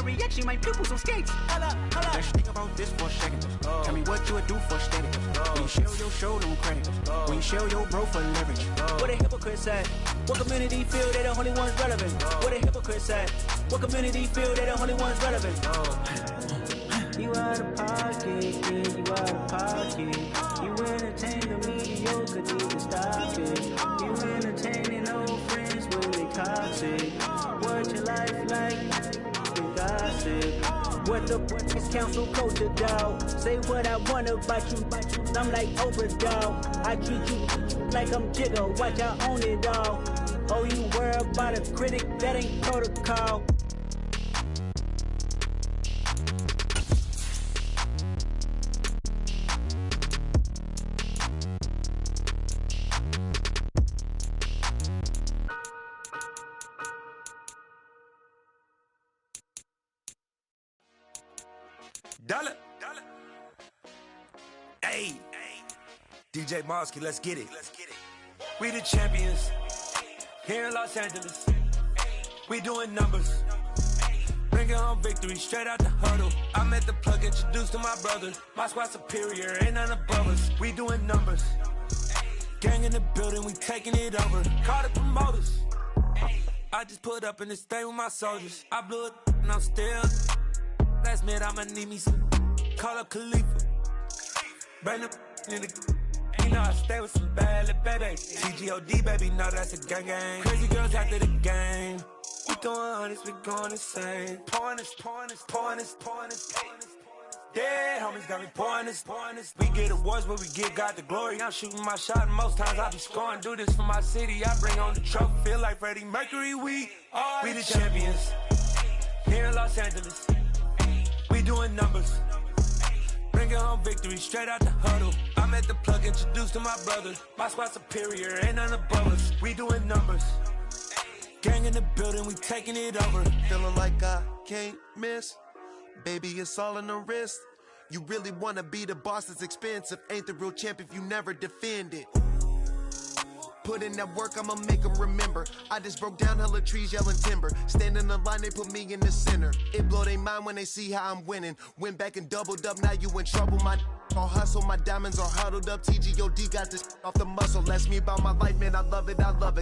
reaction, my pupils on skates. Hold up. Let's think about this for a second. Tell me what you would do for status. When you show your show, no credit. When you show your bro for leverage. What a hypocrite said. What community feel they the only ones relevant? What a hypocrite said. What community feel they the only ones relevant? You out of pocket, yeah, you out of pocket. You entertain the mediocre, need to stop it. You entertaining old friends when they toxic. What your life like? The gossip. What the is council culture, dog? Say what I want about you. I'm like overdog. I treat you like I'm Jigga. Watch I own it all. Oh, you worry about a critic? That ain't protocol. Dollar. Hey. DJ Mosky, let's get it. We the champions here in Los Angeles. We doing numbers. Bringing home victory straight out the huddle. I'm at the plug, introduced to my brother. My squad superior, ain't none above us. We doing numbers. Gang in the building, we taking it over. Call the promoters. I just put up in this thing with my soldiers. I blew it and I'm still. Last minute I'ma need me some. Call up Khalifa. Bring the in the. You know I stay with some bad little baby. TGOD baby, no that's a gang. Crazy girls after the game. We throwing hundreds, we going insane. Pouring this. Dead homies got me pouring this. We get awards, but we give God the glory. I'm shooting my shot, and most times I be scoring. Do this for my city, I bring on the trophy. Feel like Freddie Mercury, we the champions here in Los Angeles. We doing numbers. Bringing home victory straight out the huddle. I'm at the plug, introduced to my brother. My squad superior, ain't none above us. We doing numbers. Gang in the building, we taking it over. Feeling like I can't miss. Baby, it's all in the wrist. You really wanna be the boss, it's expensive. Ain't the real champ if you never defend it. Put in that work, I'ma make them remember. I just broke down hella trees, yelling timber. Stand in the line, they put me in the center. It blow they mind when they see how I'm winning. Went back and doubled up, now you in trouble. My all hustle, my diamonds are huddled up. TGOD got this off the muscle. That's me about my life, man, I love it.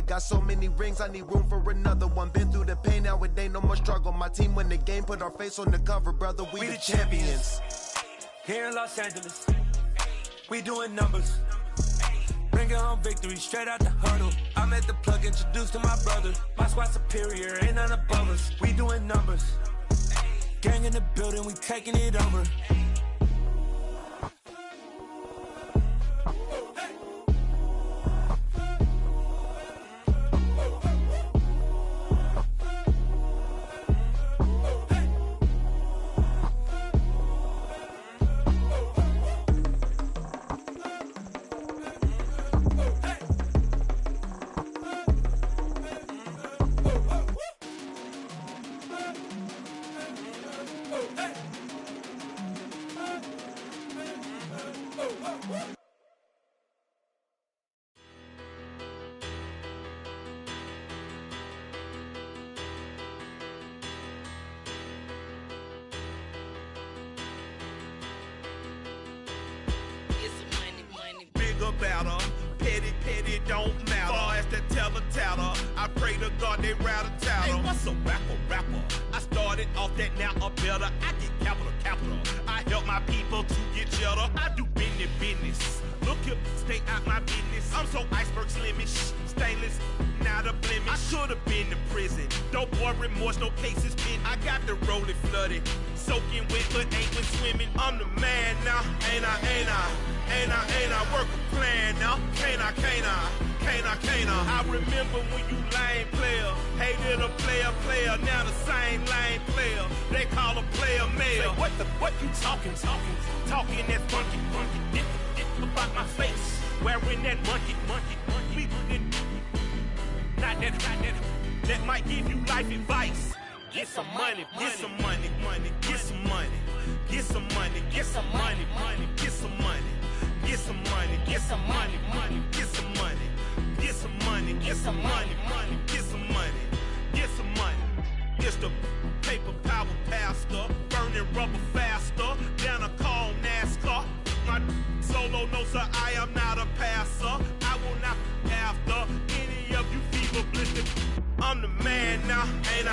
Got so many rings, I need room for another one. Been through the pain, now it ain't no more struggle. My team win the game, put our face on the cover, brother. We the champions. Here in Los Angeles, we doing numbers. Bringing home victory straight out the huddle. I'm at the plug, introduced to my brother. My squad superior, ain't none above us. We doing numbers. Gang in the building, we taking it over. Battle. Petty don't matter. Far as the teller, I pray to God they rattle tattle. Hey, what's a rapper? I started off that, now a better. I get capital. I help my people to get cheddar. I do business. Look here, stay out my business. I'm so iceberg slimish, stainless, not a blemish. I should've been to prison. No boy remorse, no cases pinned. I got the rolling flooded, soaking wet, but ain't been swimming. I'm the man now, ain't I work a plan now, can't I? I remember when you lame player, hated a player, now the same lame player, they call a player mayor. Say, what you talking that funky, dip about my face, wearing that monkey, not that might give you life advice. Get some money, get some money, get some money, get some money, get some money, get some money. Get some money, get some money, get some money, get some money, get some money, get some money, get some money. It's the paper power pass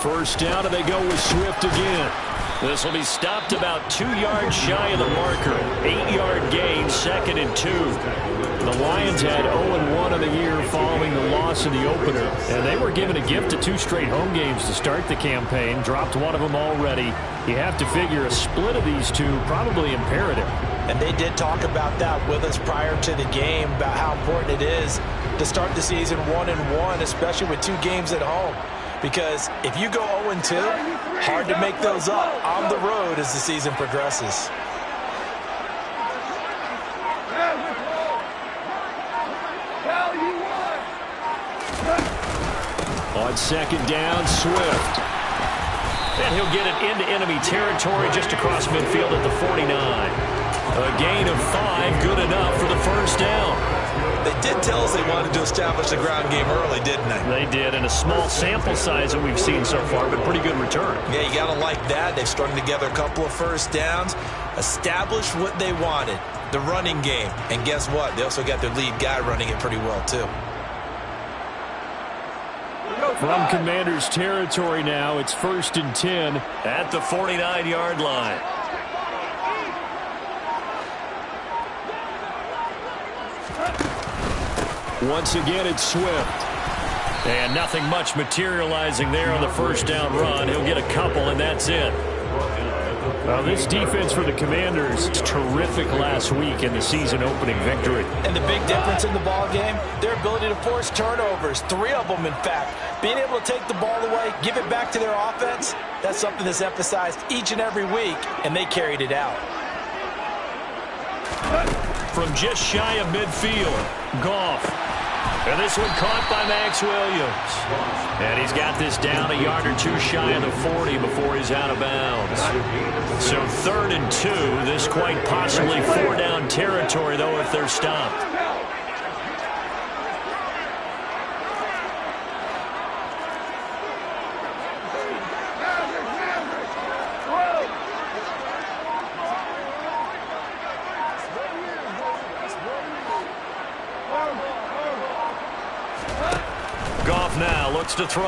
First down, and they go with Swift again. This will be stopped about 2 yards shy of the marker. 8-yard gain, 2nd and 2. The Lions had 0-1 of the year following the loss in the opener. And they were given a gift of 2 straight home games to start the campaign. Dropped one of them already. You have to figure a split of these two probably imperative. And they did talk about that with us prior to the game, about how important it is to start the season 1-1, especially with 2 games at home. Because if you go 0-2, hard to make those up on the road as the season progresses. On 2nd down, Swift. And he'll get it into enemy territory just across midfield at the 49. A gain of 5, good enough for the first down. They did tell us they wanted to establish the ground game early, didn't they? They did, and a small sample size that we've seen so far, but pretty good return. Yeah, you got to like that. They've strung together a couple of first downs, established what they wanted, the running game. And guess what? They also got their lead guy running it pretty well, too. From Commanders territory now, it's 1st and 10 at the 49-yard line. Once again, it's Swift. And nothing much materializing there on the first down run. He'll get a couple, and that's it. Well, this defense for the Commanders is terrific last week in the season-opening victory. And the big difference in the ball game, their ability to force turnovers, 3 of them, in fact. Being able to take the ball away, give it back to their offense, that's something that's emphasized each and every week, and they carried it out. From just shy of midfield, Goff. And this one caught by Max Williams. And he's got this down a yard or 2 shy of the 40 before he's out of bounds. So 3rd and 2, this quite possibly 4-down territory, though, if they're stopped. Goff now looks to throw.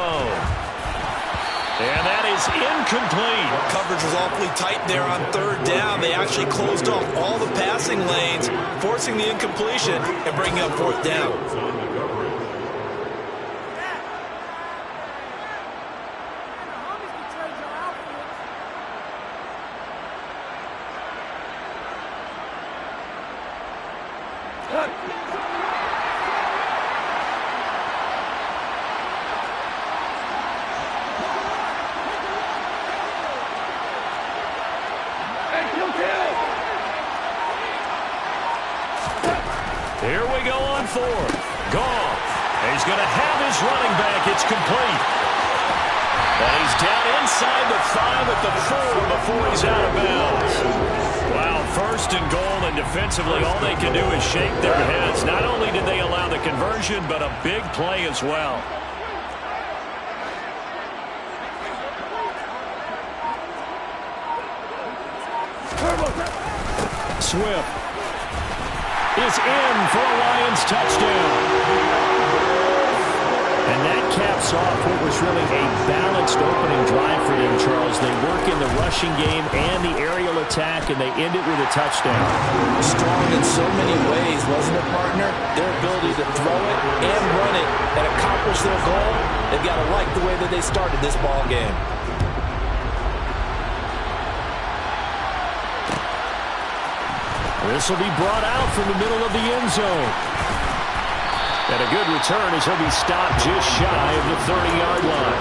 And that is incomplete. Coverage was awfully tight there on 3rd down. They actually closed off all the passing lanes, forcing the incompletion and bringing up 4th down. Here we go on 4th. Goff. He's going to have his running back. It's complete. And he's down inside the 5 at the 4 before he's out of bounds. Wow, 1st and goal, and defensively all they can do is shake their heads. Not only did they allow the conversion, but a big play as well. Swift is in for a Lions touchdown. And that caps off what was really a balanced opening drive for them, Charles. They work in the rushing game and the aerial attack, and they end it with a touchdown. Strong in so many ways, wasn't it, partner? Their ability to throw it and run it and accomplish their goal, they've got to like the way that they started this ball game. This will be brought out from the middle of the end zone. And a good return as he'll be stopped just shy of the 30-yard line.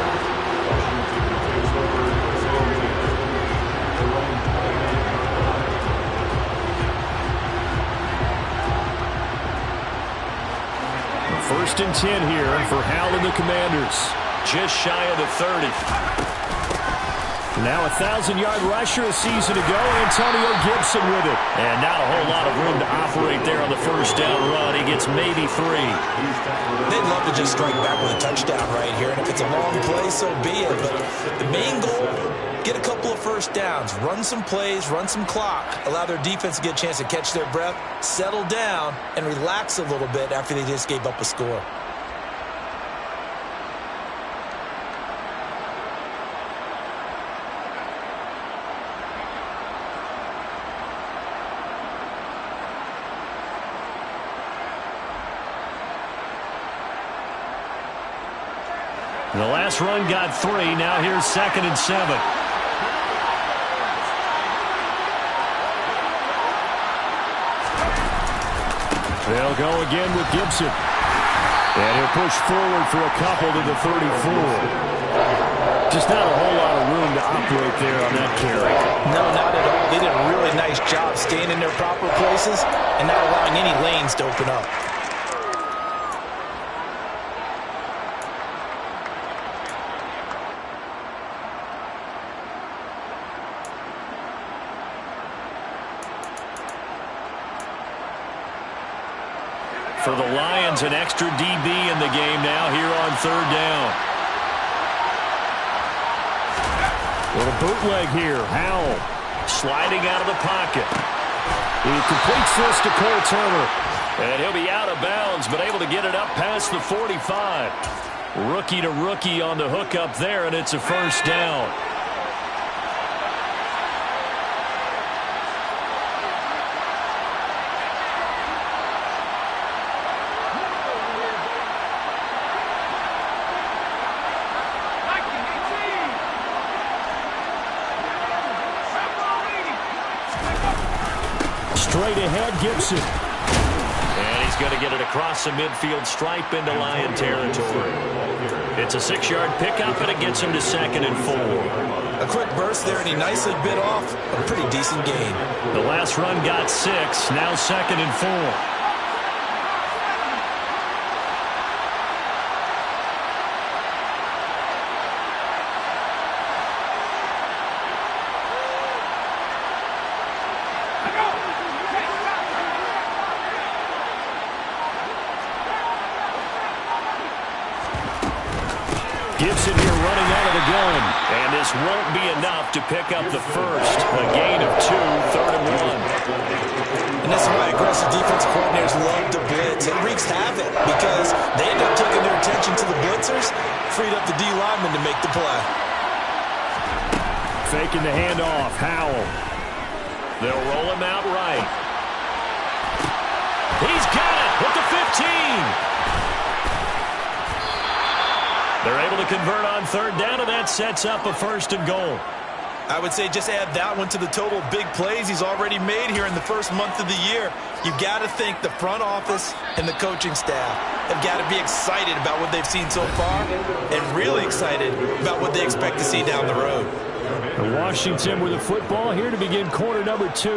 First and 10 here for Hal and the Commanders. Just shy of the 30. Now a 1,000-yard rusher a season ago, Antonio Gibson with it. And not a whole lot of room to operate there on the first down run. He gets maybe 3. They'd love to just strike back with a touchdown right here. And if it's a long play, so be it. But the main goal, get a couple of first downs. Run some plays, run some clock. Allow their defense to get a chance to catch their breath, settle down, and relax a little bit after they just gave up a score. The last run got 3. Now here's 2nd and 7. They'll go again with Gibson. And he'll push forward for a couple to the 34. Just not a whole lot of room to operate there on that carry. No, not at all. They did a really nice job staying in their proper places and not allowing any lanes to open up. For the Lions, an extra DB in the game now here on 3rd down. Little bootleg here. Howell sliding out of the pocket. He completes this to Cole Turner. And he'll be out of bounds, but able to get it up past the 45. Rookie to rookie on the hookup there, and it's a 1st down. Straight ahead, Gibson. And he's going to get it across the midfield stripe into Lion territory. It's a 6-yard pickup, and it gets him to 2nd and 4. A quick burst there, and he nicely bit off a pretty decent gain. The last run got 6, now 2nd and 4. Gibson here running out of the gun. And this won't be enough to pick up the first. A gain of 2, 3rd and 1. And that's why aggressive defense coordinators love to blitz. It wreaks havoc because they end up taking their attention to the blitzers, freed up the D lineman to make the play. Faking the handoff. Howell. They'll roll him out right. He's got it at the 15. They're able to convert on 3rd down, and that sets up a 1st and goal. I would say just add that one to the total big plays he's already made here in the first month of the year. You've got to think the front office and the coaching staff have got to be excited about what they've seen so far and really excited about what they expect to see down the road. Washington with the football here to begin quarter number 2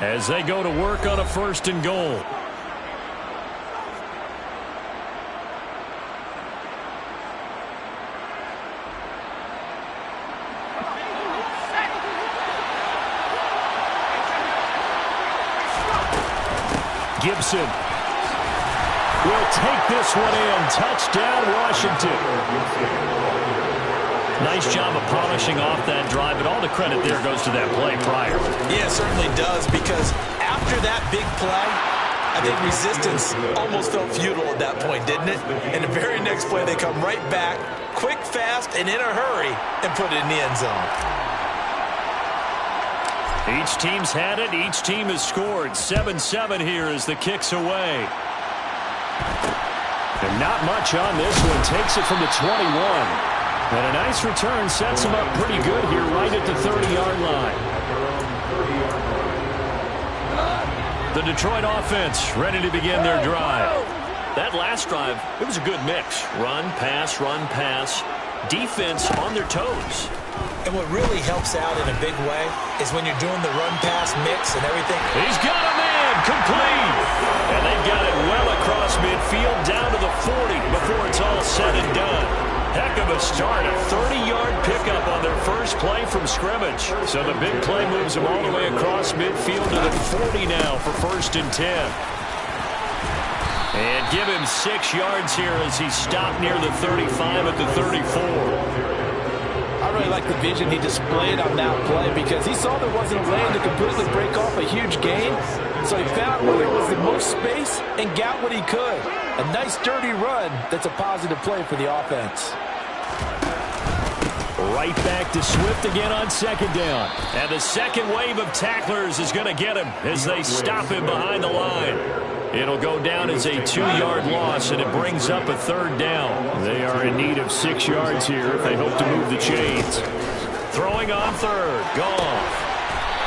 as they go to work on a 1st and goal. Gibson will take this one in. Touchdown, Washington. Nice job of polishing off that drive, but all the credit there goes to that play prior. Yeah, it certainly does, because after that big play, I think resistance almost felt futile at that point, didn't it? And the very next play, they come right back, quick, fast, and in a hurry, and put it in the end zone. Each team's had it. Each team has scored. 7-7 here as the kick's away. And not much on this one. Takes it from the 21. And a nice return sets him up pretty good here right at the 30-yard line. The Detroit offense ready to begin their drive. That last drive, it was a good mix. Run, pass, run, pass. Defense on their toes. And what really helps out in a big way is when you're doing the run-pass mix and everything. He's got a man complete. And they've got it well across midfield down to the 40 before it's all said and done. Heck of a start. A 30-yard pickup on their first play from scrimmage. So the big play moves them all the way across midfield to the 40 now for 1st and 10. And give him 6 yards here as he stopped near the 35 at the 34. I really like the vision he displayed on that play because he saw there wasn't a lane to completely break off a huge gain. So he found where there was the most space and got what he could. A nice, dirty run that's a positive play for the offense. Right back to Swift again on 2nd down. And the second wave of tacklers is going to get him as they stop him behind the line. It'll go down as a 2-yard loss, and it brings up a 3rd down. They are in need of 6 yards here if they hope to move the chains. Throwing on 3rd. Goff.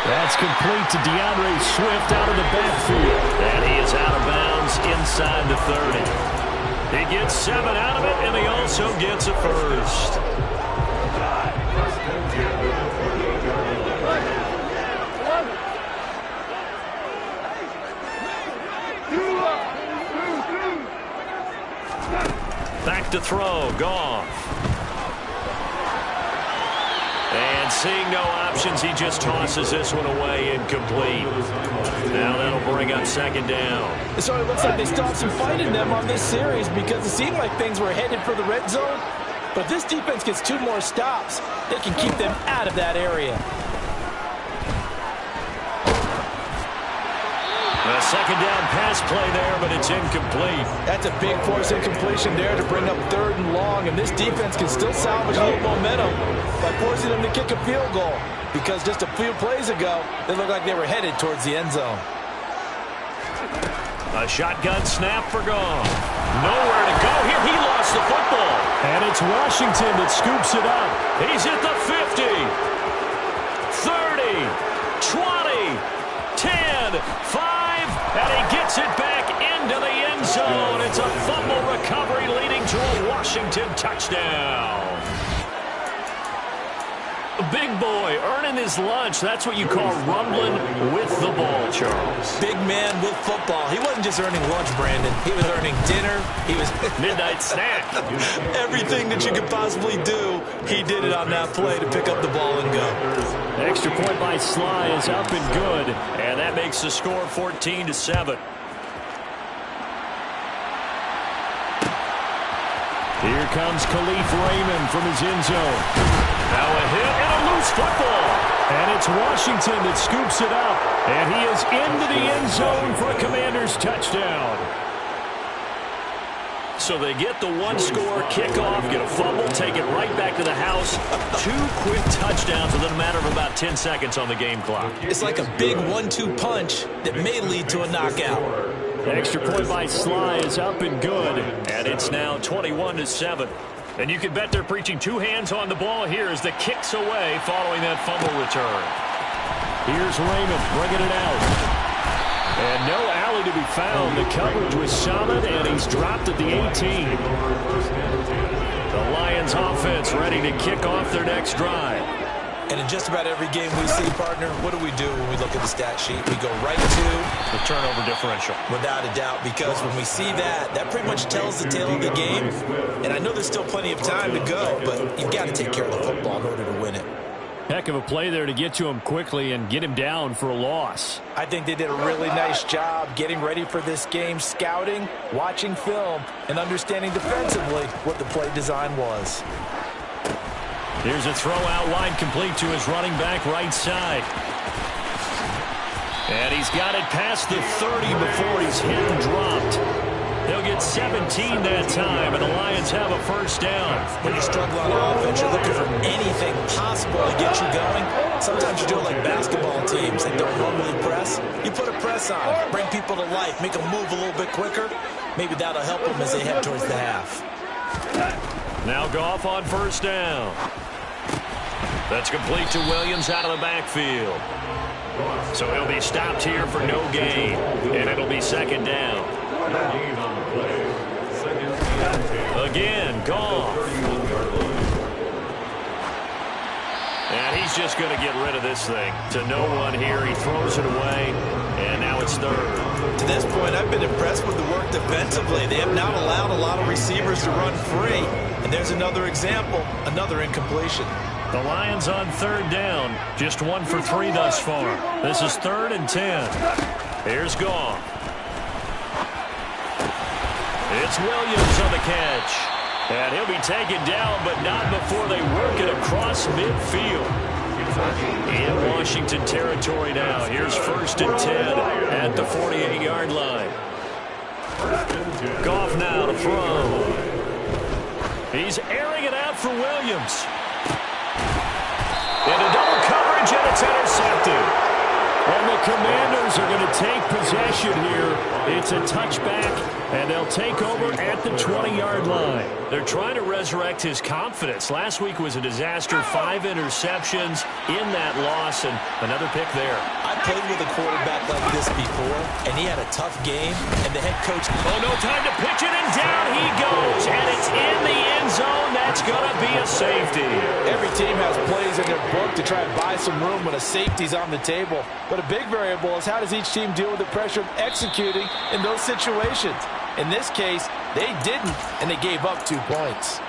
That's complete to DeAndre Swift out of the backfield. And he is out of bounds inside the 30. He gets 7 out of it, and he also gets a first. Back to throw. Goff. And seeing no options, he just tosses this one away, incomplete. Now that'll bring up 2nd down. So it looks like they stopped some fight in them on this series because it seemed like things were headed for the red zone. But if this defense gets 2 more stops, they can keep them out of that area. A 2nd down pass play there, but it's incomplete. That's a big force incompletion there to bring up 3rd and long, and this defense can still salvage a little momentum by forcing them to kick a field goal, because just a few plays ago, they looked like they were headed towards the end zone. A shotgun snap for Goff. Nowhere to go here. He lost the football. And it's Washington that scoops it up. He's at the 50, 30, 20, 10, 5, and he gets it back into the end zone. It's a fumble recovery leading to a Washington touchdown. Big boy earning his lunch. That's what you call rumbling with the ball, Charles. Big man with football. He wasn't just earning lunch, Brandon. He was earning dinner. He was midnight snack. Everything that you could possibly do, he did it on that play to pick up the ball and go. Extra point by Sly is up and good, and that makes the score 14-7. Here comes Khalif Raymond from his end zone. Now a hit and a loose football. And it's Washington that scoops it up. And he is into the end zone for a Commanders touchdown. So they get the 1-score kickoff, get a fumble, take it right back to the house. 2 quick touchdowns within a matter of about 10 seconds on the game clock. It's like a big 1-2 punch that may lead to a knockout. The extra point by Sly is up and good. And it's now 21-7. And you can bet they're preaching 2 hands on the ball here as the kick's away following that fumble return. Here's Raymond bringing it out. And no alley to be found. The coverage was solid, and he's dropped at the 18. The Lions offense ready to kick off their next drive. And in just about every game we see, partner, what do we do when we look at the stat sheet? We go right to the turnover differential. Without a doubt, because when we see that, that pretty much tells the tale of the game. And I know there's still plenty of time to go, but you've got to take care of the football in order to win it. Heck of a play there to get to him quickly and get him down for a loss. I think they did a really nice job getting ready for this game, scouting, watching film, and understanding defensively what the play design was. Here's a throw out wide complete to his running back right side. And he's got it past the 30 before he's hit and dropped. They'll get 17 that time, and the Lions have a first down. When you struggle on offense, you're looking for anything possible to get you going. Sometimes you do it like basketball teams that don't normally press. You put a press on, bring people to life, make them move a little bit quicker. Maybe that'll help them as they head towards the half. Now Goff on first down. That's complete to Williams out of the backfield. So he'll be stopped here for no gain, and it'll be 2nd down. Again, Goff. And he's just going to get rid of this thing. To no one here, he throws it away, and now it's 3rd. To this point, I've been impressed with the work defensively. They have not allowed a lot of receivers to run free. And there's another example, another incompletion. The Lions on 3rd down, just 1 for 3 thus far. This is 3rd and 10. Here's Goff. It's Williams on the catch. And he'll be taken down, but not before they work it across midfield. In Washington territory now. Here's 1st and 10 at the 48-yard line. Goff now to throw. He's airing it out for Williams. Into double coverage, and it's intercepted. And the Commanders are going to take possession here. It's a touchback, and they'll take over at the 20-yard line. They're trying to resurrect his confidence. Last week was a disaster, 5 interceptions in that loss, and another pick there. I played with a quarterback like this before, and he had a tough game, and the head coach... Oh, no time to pitch it, and down he goes, and it's in the end zone. That's going to be a safety. Every team has plays in their book to try and buy some room when a safety's on the table. But a big variable is how does each team deal with the pressure of executing in those situations. In this case, they didn't, and they gave up 2 points.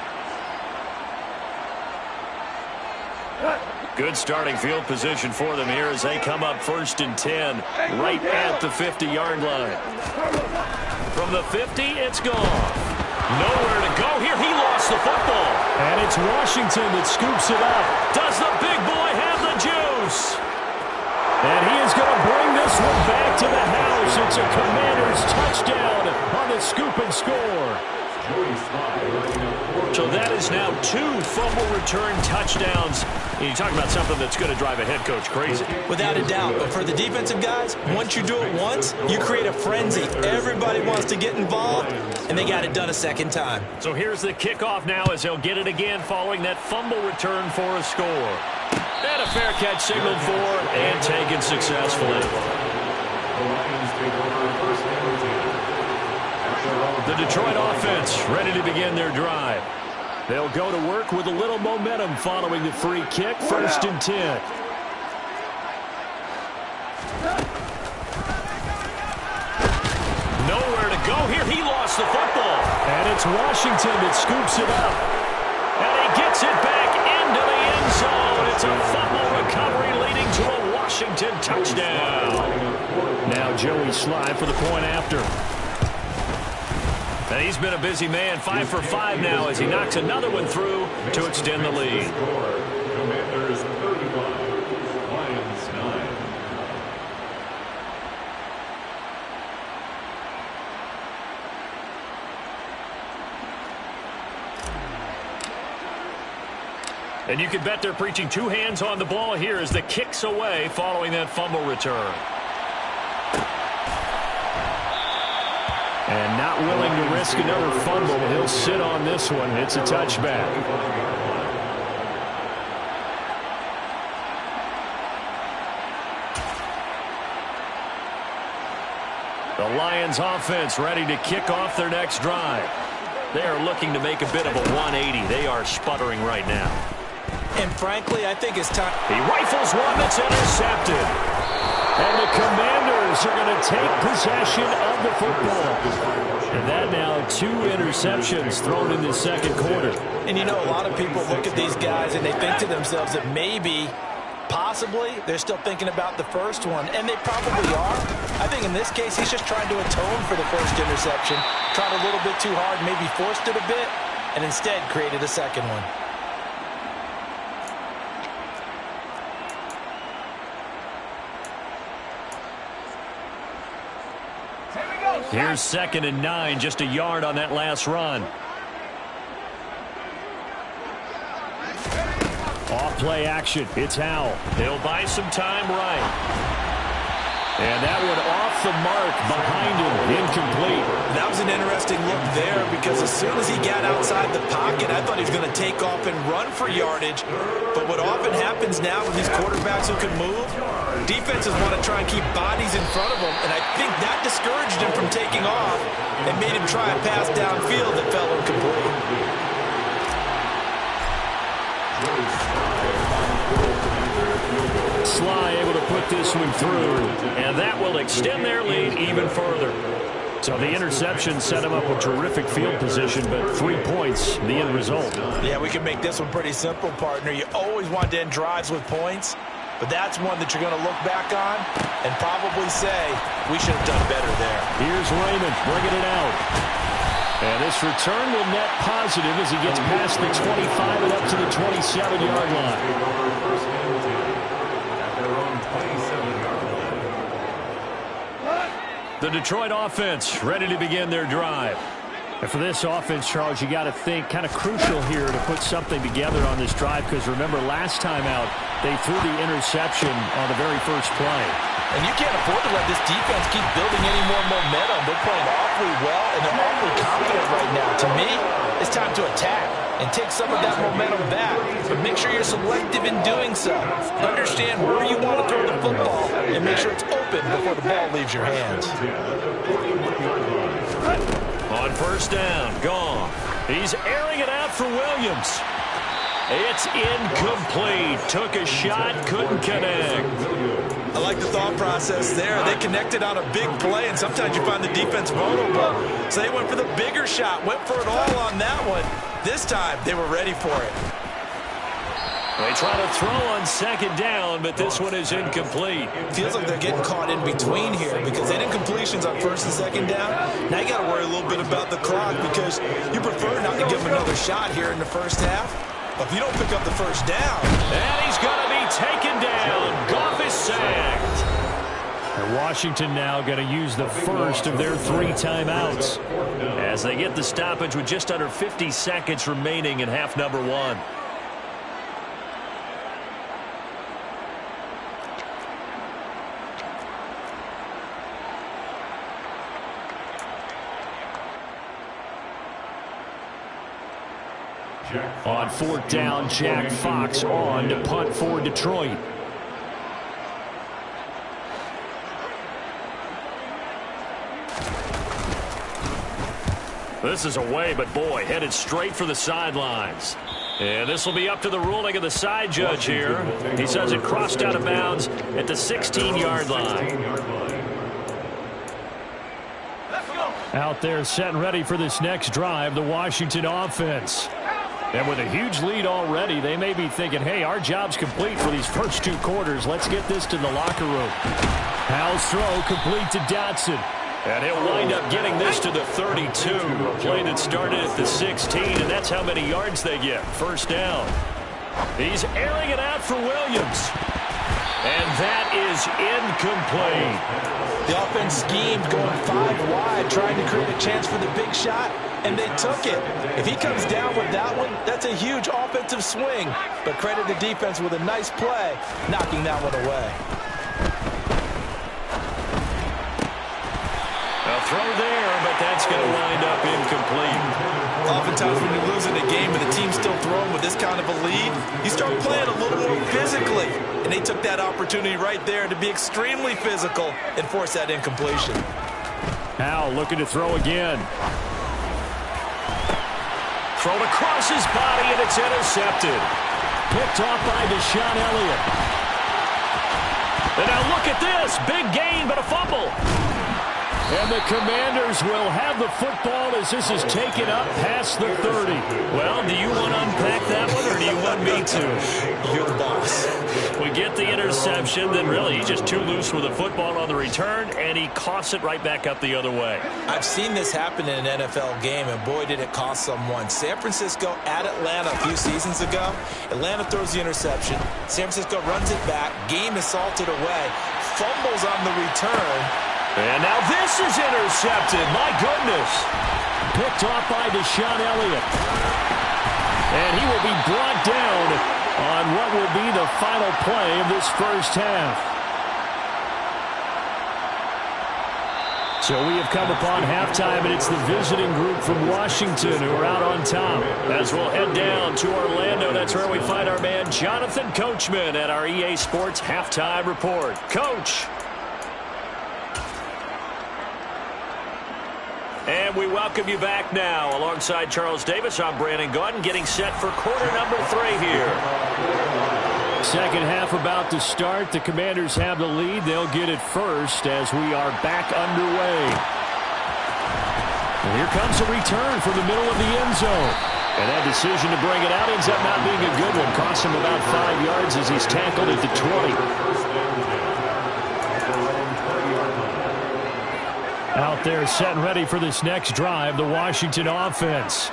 Good starting field position for them here as they come up 1st and 10, right at the 50-yard line. From the 50, it's gone. Nowhere to go here. He lost the football. And it's Washington that scoops it up. Does the big boy have the juice? And he is going to bring this one back to the house. It's a Commanders touchdown on the scoop and score. So that is now 2 fumble return touchdowns. And you talk about something that's going to drive a head coach crazy. Without a doubt. But for the defensive guys, once you do it once, you create a frenzy. Everybody wants to get involved, and they got it done a second time. So here's the kickoff now as they'll get it again following that fumble return for a score. And a fair catch signaled for and taken successfully. The Detroit offense ready to begin their drive. They'll go to work with a little momentum following the free kick. 1st and 10. Nowhere to go here. He lost the football. And it's Washington that scoops it up. And he gets it back into the end zone. It's a fumble recovery leading to a Washington touchdown. Now Joey Sly for the point after. And he's been a busy man, 5 for 5 now as he knocks another one through to extend the lead. Commanders 35, Lions 9. And you can bet they're preaching 2 hands on the ball here as the kick's away following that fumble return. And not willing to risk another fumble, he'll sit on this one. It's a touchback. The Lions offense ready to kick off their next drive. They are looking to make a bit of a 180. They are sputtering right now. And frankly, I think it's time. He rifles one that's intercepted. And the Commanders are going to take possession of the football. And that now 2 interceptions thrown in the second quarter. And you know, a lot of people look at these guys and they think to themselves that maybe, possibly, they're still thinking about the first one. And they probably are. I think in this case, he's just trying to atone for the first interception. Tried a little bit too hard, maybe forced it a bit, and instead created a second one. Here's 2nd and 9, just a yard on that last run. Off play action, it's Howell. He'll buy some time right. And that one off the mark behind him, incomplete. That was an interesting look there because as soon as he got outside the pocket, I thought he was going to take off and run for yardage. But what often happens now with these quarterbacks who can move, defenses want to try and keep bodies in front of them, and I think that discouraged him from taking off and made him try a pass downfield that fell incomplete. Sly able to put this one through, and that will extend their lead even further. So the interception set him up with terrific field position, but 3 points, the end result. Yeah, we can make this one pretty simple, partner. You always want to end drives with points, but that's one that you're going to look back on and probably say, we should have done better there. Here's Raymond bringing it out. And this return will net positive as he gets past the 25 and up to the 27-yard line. The Detroit offense ready to begin their drive. And for this offense, Charles, you got to think kind of crucial here to put something together on this drive, because remember last time out they threw the interception on the very first play. And you can't afford to let this defense keep building any more momentum. They're playing awfully well, and they're awfully confident right now. To me, it's time to attack and take some of that momentum back. But make sure you're selective in doing so. Understand where you want to throw the football and make sure it's open before the ball leaves your hands. On first down, gone. He's airing it out for Williams. It's incomplete. Took a shot, couldn't connect. I like the thought process there. They connected on a big play, and sometimes you find the defense vulnerable. So they went for the bigger shot, went for it all on that one. This time, they were ready for it. They try to throw on second down, but this one is incomplete. Feels like they're getting caught in between here because they did incompletions on first and second down. Now you got to worry a little bit about the clock because you prefer not to give them another shot here in the first half. But if you don't pick up the first down. And he's going to be taken down. Goff is sacked. And Washington now going to use the first of their 3 timeouts as they get the stoppage with just under 50 seconds remaining in half number 1. On fourth down, Jack Fox on to punt for Detroit. This is away, but boy, headed straight for the sidelines. And this will be up to the ruling of the side judge here. He says it crossed out of bounds at the 16-yard line. Out there set and ready for this next drive, the Washington offense. And with a huge lead already, they may be thinking, hey, our job's complete for these first 2 quarters. Let's get this to the locker room. Howell's throw complete to Dotson. And he'll wind up getting this to the 32. A play that started at the 16, and that's how many yards they get. First down. He's airing it out for Williams. And that is incomplete. The offense schemed going 5 wide, trying to create a chance for the big shot, and they took it. If he comes down with that one, that's a huge offensive swing. But credit the defense with a nice play, knocking that one away. A throw there, but that's going to wind up incomplete. Oftentimes when you're losing a game and the team's still throwing with this kind of a lead, you start playing a little more physically. And they took that opportunity right there to be extremely physical and force that incompletion. Howell looking to throw again. Thrown across his body, and it's intercepted. Picked off by Deshaun Elliott. And now look at this. Big gain, but a fumble. And the Commanders will have the football as this is taken up past the 30. Well, do you want to unpack that one, or do you want me to? You're the boss. We get the interception, then really he's just too loose with the football on the return, and he coughs it right back up the other way. I've seen this happen in an NFL game, and boy, did it cost someone. San Francisco at Atlanta a few seasons ago. Atlanta throws the interception. San Francisco runs it back. Game is salted away. Fumbles on the return. And now this is intercepted. My goodness. Picked off by Deshaun Elliott. And he will be brought down on what will be the final play of this first half. So we have come upon halftime, and it's the visiting group from Washington who are out on top. As we'll head down to Orlando, that's where we find our man Jonathan Coachman at our EA Sports Halftime Report. Coach. And we welcome you back now. Alongside Charles Davis, I'm Brandon Gaudin, getting set for quarter number 3 here. Second half about to start. The Commanders have the lead. They'll get it first as we are back underway. And here comes a return from the middle of the end zone. And that decision to bring it out ends up not being a good one. Costs him about 5 yards as he's tackled at the 20. Out there set and ready for this next drive, the Washington offense.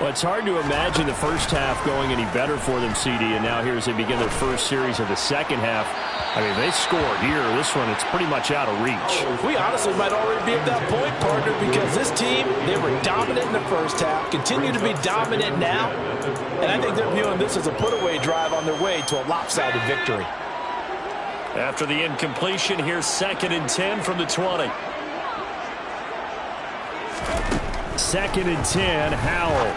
Well, it's hard to imagine the first half going any better for them, CD, and now here as they begin their first series of the second half. I mean, they scored here. This one, it's pretty much out of reach. We honestly might already be at that point, partner, because this team, they were dominant in the first half, continue to be dominant now, and I think they're viewing this as a put-away drive on their way to a lopsided victory. After the incompletion, here's 2nd and 10 from the 20. 2nd and 10, Howell.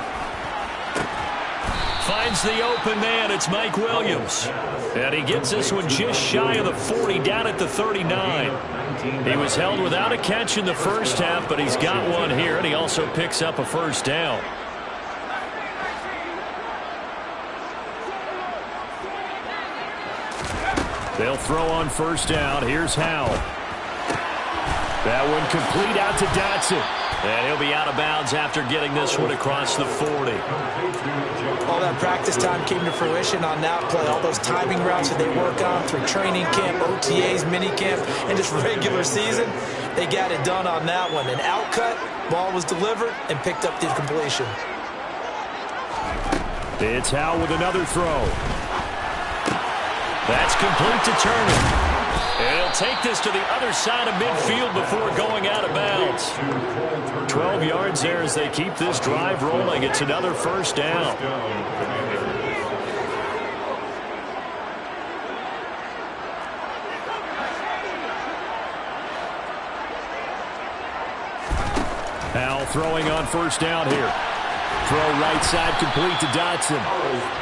Finds the open man. It's Mike Williams. And he gets this one just shy of the 40, down at the 39. He was held without a catch in the first half, but he's got one here, and he also picks up a first down. They'll throw on first down. Here's Howell. That one complete out to Dotson. And he'll be out of bounds after getting this one across the 40. All that practice time came to fruition on that play. All those timing routes that they work on through training camp, OTAs, mini camp, and just regular season, they got it done on that one. An outcut, ball was delivered, and picked up the completion. It's Howell with another throw. That's complete to Turner. And he'll take this to the other side of midfield before going out of bounds. 12 yards there as they keep this drive rolling. It's another first down. Howell throwing on first down here. Throw right side complete to Dotson.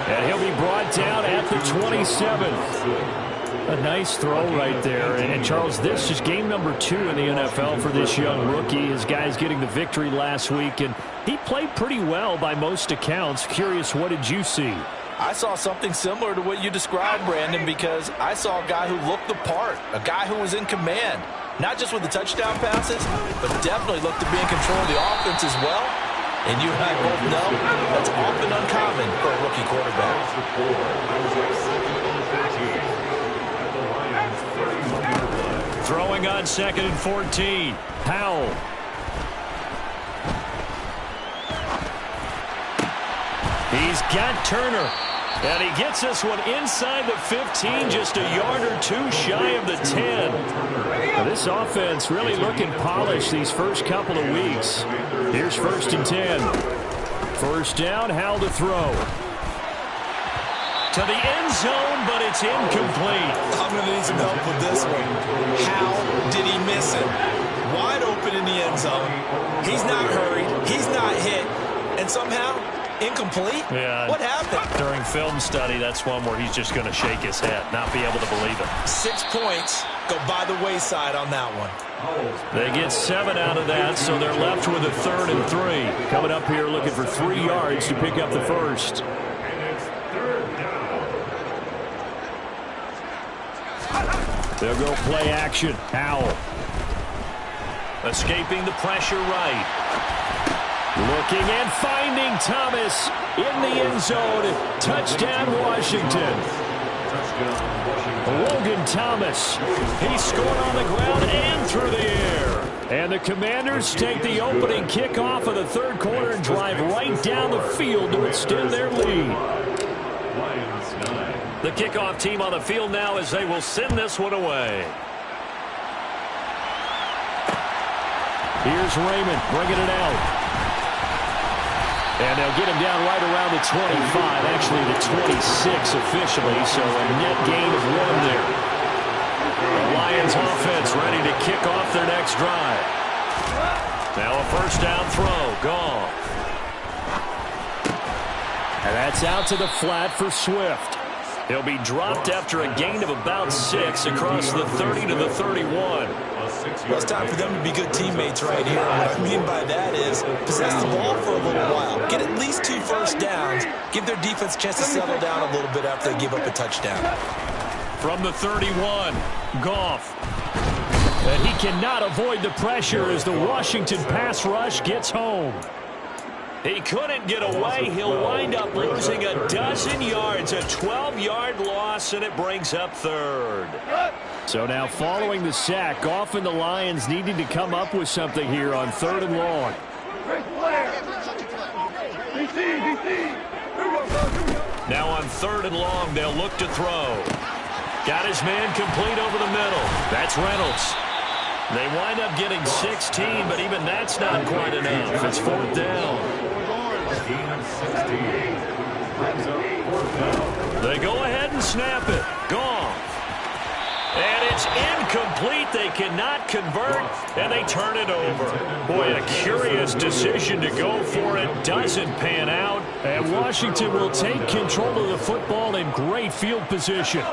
And he'll be brought down at the 27th. A nice throw right there. And Charles, this is game number 2 in the NFL for this young rookie. His guys getting the victory last week, and he played pretty well by most accounts. Curious, what did you see? I saw something similar to what you described, Brandon, because I saw a guy who looked the part, a guy who was in command, not just with the touchdown passes, but definitely looked to be in control of the offense as well. And you and I both know that's often uncommon for a rookie quarterback. Throwing on 2nd and 14. Howell. He's got Turner. And he gets this one inside the 15, just a yard or two shy of the 10. Now this offense really looking polished these first couple of weeks. Here's 1st and 10. First down, Howell to throw. To the end zone, but it's incomplete. I'm going to need some help with this one. How did he miss it? Wide open in the end zone. He's not hurried. He's not hit. And somehow, incomplete? Yeah. What happened? During film study, that's one where he's just going to shake his head, not be able to believe it. 6 points go by the wayside on that one. They get 7 out of that, so they're left with a 3rd and 3. Coming up here looking for 3 yards to pick up the first. They'll go play action. Howell. Escaping the pressure right. Looking and finding Thomas in the end zone. Touchdown, Washington. Logan Thomas. He scored on the ground and through the air. And the Commanders take the opening kickoff of the 3rd quarter and drive right down the field to extend their lead. The kickoff team on the field now as they will send this one away. Here's Raymond bringing it out. And they'll get him down right around the 25, actually the 26 officially, so a net gain of 1 there. The Lions offense ready to kick off their next drive. Now a first down throw, gone. And that's out to the flat for Swift. He'll be dropped after a gain of about 6 across the 30 to the 31. Well, it's time for them to be good teammates right here. What I mean by that is possess the ball for a little while. Get at least 2 first downs. Give their defense a chance to settle down a little bit after they give up a touchdown. From the 31, Goff. And he cannot avoid the pressure as the Washington pass rush gets home. He couldn't get away. He'll wind up losing a dozen yards, a 12-yard loss, and it brings up 3rd. So now following the sack, Goff and the Lions needing to come up with something here on 3rd and long. Now on 3rd and long, they'll look to throw. Got his man complete over the middle. That's Reynolds. They wind up getting 16, but even that's not quite enough. It's 4th down. They go ahead and snap it. Gone. And it's incomplete. They cannot convert, and they turn it over. Boy, a curious decision to go for it. Doesn't pan out. And Washington will take control of the football in great field position.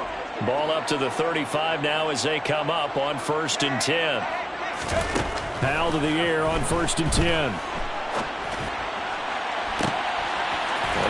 Ball up to the 35 now as they come up on 1st and 10. Powell to the air on 1st and 10.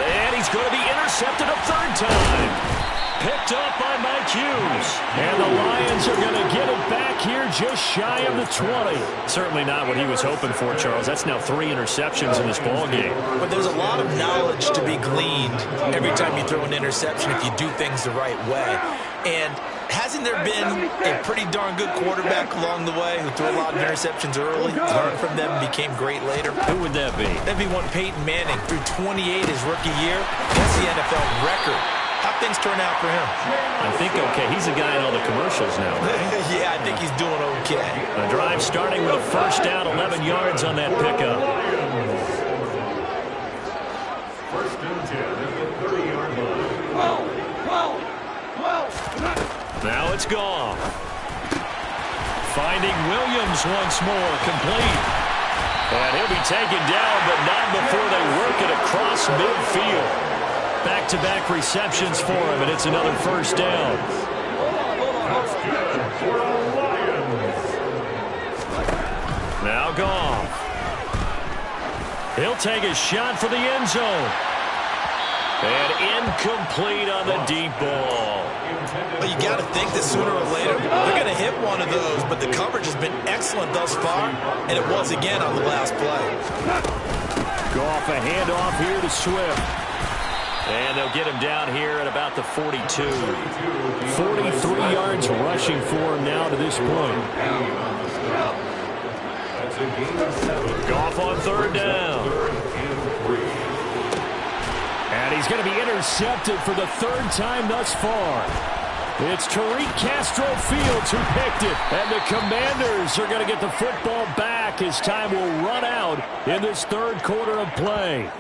And he's going to be intercepted a 3rd time. Picked up by Mike Hughes. And the Lions are going to get it back here just shy of the 20. Certainly not what he was hoping for, Charles. That's now 3 interceptions in this ball game. But there's a lot of knowledge to be gleaned every time you throw an interception if you do things the right way. And hasn't there been a pretty darn good quarterback along the way who threw a lot of interceptions early, learned from them, became great later? Who would that be? That'd be one Peyton Manning. Threw 28 his rookie year. That's the NFL record. How'd things turn out for him? I think okay. He's a guy in all the commercials now, right? Yeah, I think he's doing okay. A drive starting with a 1st down, 11 yards on that pickup. 1st and 10 at the 30-yard line. Now it's gone. Finding Williams once more, complete. And he'll be taken down, but not before they work it across midfield. Back-to-back receptions for him, and it's another 1st down. Now gone. He'll take a shot for the end zone. And incomplete on the deep ball. Well, you got to think that sooner or later they're going to hit one of those, but the coverage has been excellent thus far, and it was again on the last play. Goff a handoff here to Swift. And they'll get him down here at about the 42. 43 yards rushing for him now to this point. Goff on 3rd down. And he's going to be intercepted for the 3rd time thus far. It's Tariq Castro Fields who picked it. And the Commanders are going to get the football back as time will run out in this 3rd quarter of play.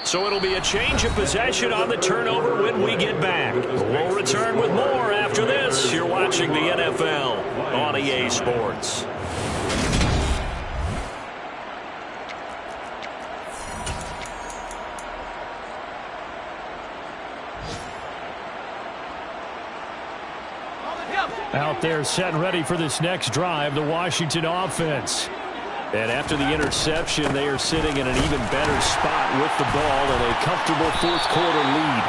So it'll be a change of possession on the turnover when we get back. We'll return with more after this. You're watching the NFL on EA Sports. Out there set and ready for this next drive, the Washington offense. And after the interception, they are sitting in an even better spot with the ball in a comfortable 4th quarter lead.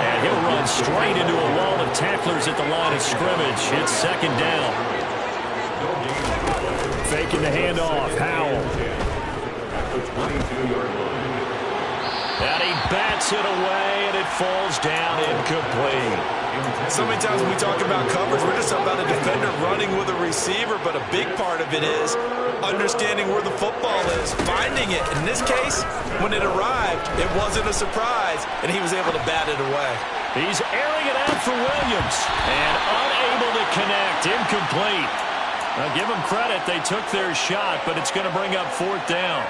And he'll run straight into a wall of tacklers at the line of scrimmage. It's 2nd down. Faking the handoff, Howell. And he bats it away, and it falls down incomplete. So many times when we talk about coverage, we're just about a defender running with a receiver, but a big part of it is understanding where the football is, finding it. In this case, when it arrived, it wasn't a surprise, and he was able to bat it away. He's airing it out for Williams, and unable to connect, incomplete. Now, give them credit, they took their shot, but it's going to bring up 4th down.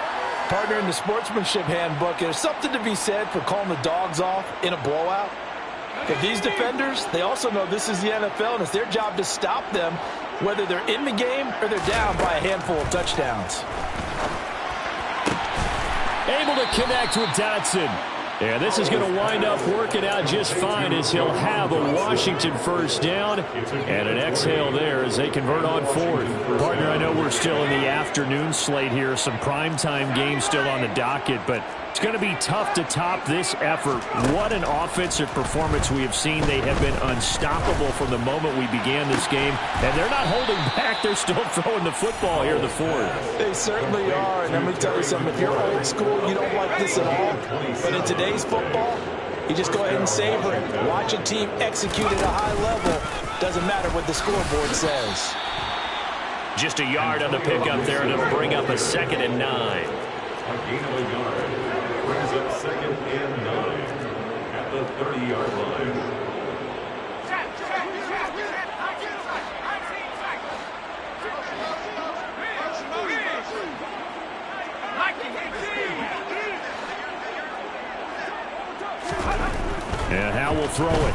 Partner, in the sportsmanship handbook, there's something to be said for calling the dogs off in a blowout. But these defenders, they also know this is the NFL, and it's their job to stop them, whether they're in the game or they're down by a handful of touchdowns. Able to connect with Dotson. And this is going to wind up working out just fine as he'll have a Washington 1st down and an exhale there as they convert on 4th. Partner, I know we're still in the afternoon slate here. Some primetime games still on the docket, but it's going to be tough to top this effort. What an offensive performance we have seen. They have been unstoppable from the moment we began this game, and they're not holding back. They're still throwing the football here in the 4th. They certainly are, and let me tell you something. If you're old school, you don't like this at all. But in today's football, you just go ahead and savor it. Watch a team execute at a high level. Doesn't matter what the scoreboard says. Just a yard on the pickup there, and it'll bring up a 2nd and 9. A gain of a yard brings up 2nd and 9 at the 30-yard line. And Howe will throw it.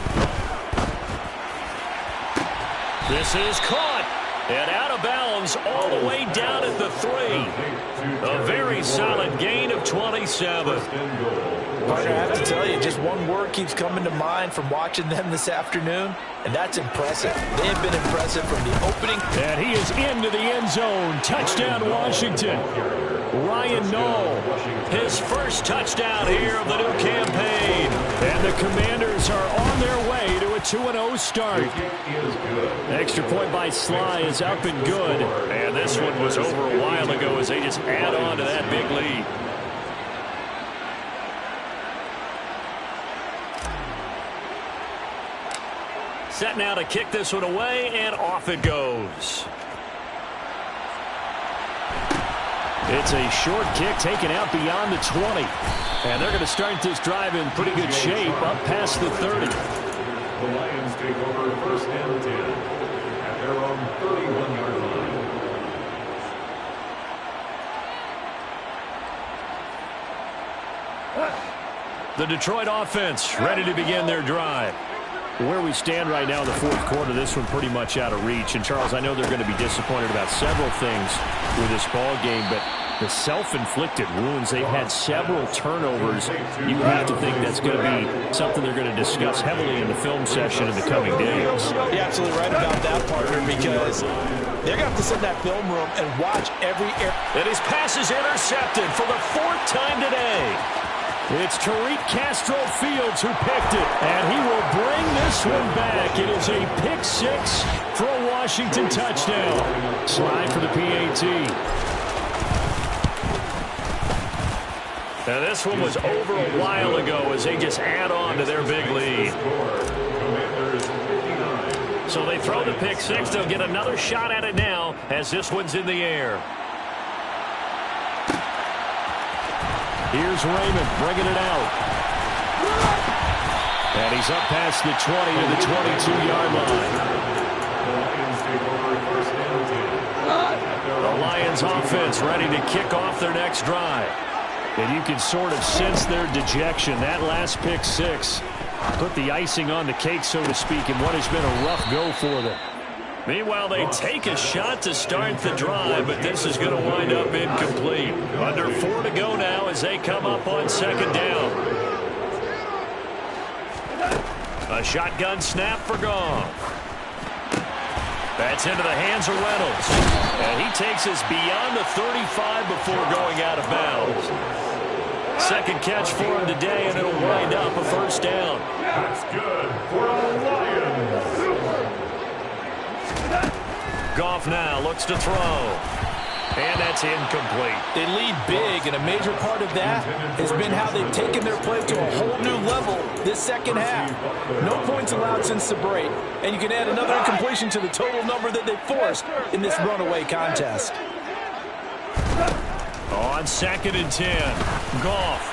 This is caught. And out of bounds all the way down at the 3. A very solid gain of 27. Partner, I have to tell you, just one word keeps coming to mind from watching them this afternoon, and that's impressive. They have been impressive from the opening. And he is into the end zone. Touchdown, Washington. Ryan Knoll, his first touchdown here of the new campaign. And the Commanders are on their way to a 2-0 start. Extra point by Sly is up and good. And this one was over a while ago as they just add on to that big lead. Set now to kick this one away, and off it goes. It's a short kick taken out beyond the 20. And they're going to start this drive in pretty good shape up past the 30. The Lions take over 1st and 10 at their own 31-yard line. The Detroit offense ready to begin their drive. Where we stand right now in the 4th quarter, this one pretty much out of reach. And, Charles, I know they're going to be disappointed about several things with this ball game, but the self-inflicted wounds, they've had several turnovers. You have to think that's going to be something they're going to discuss heavily in the film session in the coming days. You're absolutely right about that, partner, because they're going to have to sit in that film room and watch every air. And his pass is intercepted for the 4th time today. It's Tariq Castro-Fields who picked it, and he will bring this one back. It is a pick 6 for a Washington touchdown. Slide for the PAT. Now this one was over a while ago as they just add on to their big lead. So they throw the pick 6. They'll get another shot at it now as this one's in the air. Here's Raymond bringing it out. And he's up past the 20 to the 22-yard line. The Lions offense ready to kick off their next drive. And you can sort of sense their dejection. That last pick 6 put the icing on the cake, so to speak, in what has been a rough go for them. Meanwhile, they take a shot to start the drive, but this is going to wind up incomplete. Under 4 to go now as they come up on 2nd down. A shotgun snap for Goff. That's into the hands of Reynolds. And he takes us beyond the 35 before going out of bounds. 2nd catch for him today, and it'll wind up a 1st down. That's good for the Lions. Goff now looks to throw. And that's incomplete. They lead big, and a major part of that has been how they've taken their play to a whole new level this 2nd half. No points allowed since the break, and you can add another incompletion to the total number that they forced in this runaway contest. On 2nd and 10, Goff.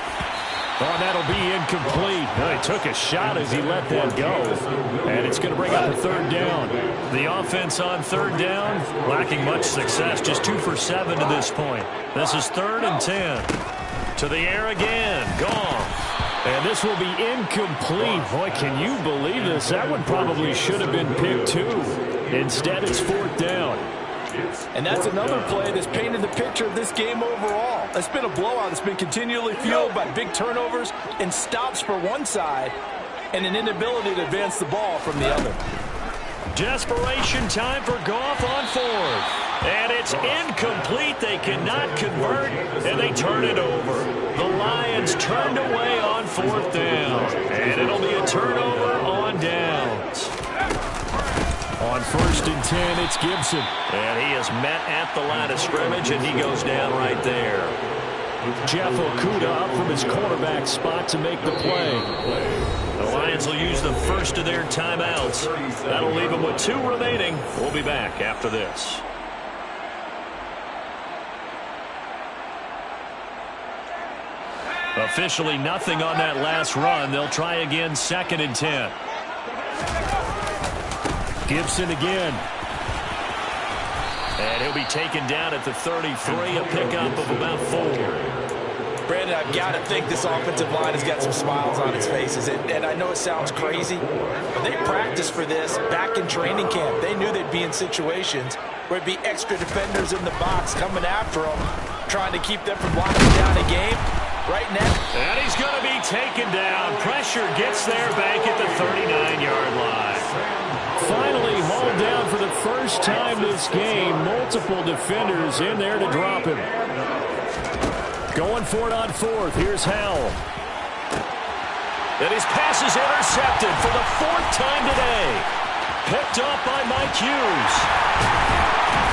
Oh, that'll be incomplete. Well, he took a shot as he let that go. And it's going to bring up a 3rd down. The offense on 3rd down, lacking much success. Just 2 for 7 to this point. This is 3rd and 10. To the air again. Goff. And this will be incomplete. Boy, can you believe this? That one probably should have been picked 2. Instead, it's 4th down. And that's another play that's painted the picture of this game overall. It's been a blowout. It's been continually fueled by big turnovers and stops for one side and an inability to advance the ball from the other. Desperation time for Goff on 4th. And it's incomplete. They cannot convert, and they turn it over. The Lions turned away on 4th down. And it'll be a turnover on downs. On 1st and 10, it's Gibson. And he is met at the line of scrimmage, and he goes down right there. Jeff Okudah up from his cornerback spot to make the play. The Lions will use the first of their timeouts. That'll leave them with 2 remaining. We'll be back after this. Officially nothing on that last run. They'll try again, 2nd and 10. Gibson again. And he'll be taken down at the 33, a pickup of about 4. Brandon, I've got to think this offensive line has got some smiles on its faces. And I know it sounds crazy, but they practiced for this back in training camp. They knew they'd be in situations where it'd be extra defenders in the box coming after them, trying to keep them from locking down a game. Right now. And he's going to be taken down. Pressure gets there back at the 39-yard line. Finally hauled down for the first time this game. Multiple defenders in there to drop him. Going for it on 4th. Here's Howell. And his pass is intercepted for the 4th time today. Picked up by Mike Hughes.